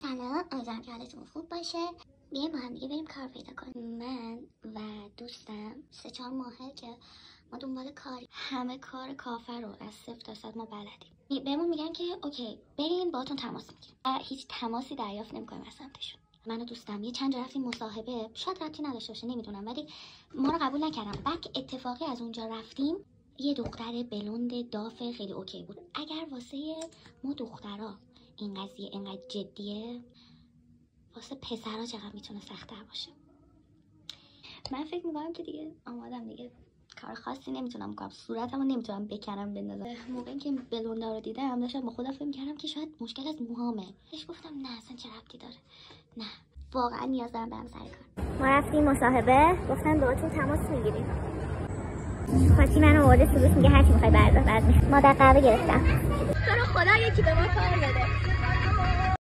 سلام، امیدوارم که حالتون خوب باشه. بیایم با هم دیگه بریم کار پیدا کنیم. من و دوستم 3-4 ماهه که ما دنبال کار، همه کار کافر رو از 0 تا 100 ما بلدیم. بهمون میگن که اوکی بریم باهاتون تماس میگیریم. هیچ تماسی دریافت نمیکنیم از سمتشون. من و دوستم یه چند جا رفتیم مصاحبه، شاید ربطی نداشته باشه نمیدونم، ولی ما رو قبول نکردن. بعد اتفاقی از اونجا رفتیم، یه دختر بلوند داف خیلی اوکی بود. اگر واسه ما دخترها این قضیه اینقدر جدیه، واسه پسرها چقدر میتونه سخت‌تر باشه. من فکر میکنم که دیگه آمادم، دیگه کار خاصی نمیتونم کنم، صورتمو نمیتونم بکنم بندازم. موقعی که بلوندا رو دیدم داشتم با خودم فکر میکردم که شاید مشکل از موهامه. بهش گفتم نه اصلا چه ربطی داره، نه واقعا نیاز دارم برم سر کار. ما رفتیم مصاحبه، گفتن باهاتون تماس میگیریم. خاطی منو آورده سروش، میگه هر چی میخوای بردار. بعد ما در قهوه گرفتم. تو رو خدا یکی به ما کار بده.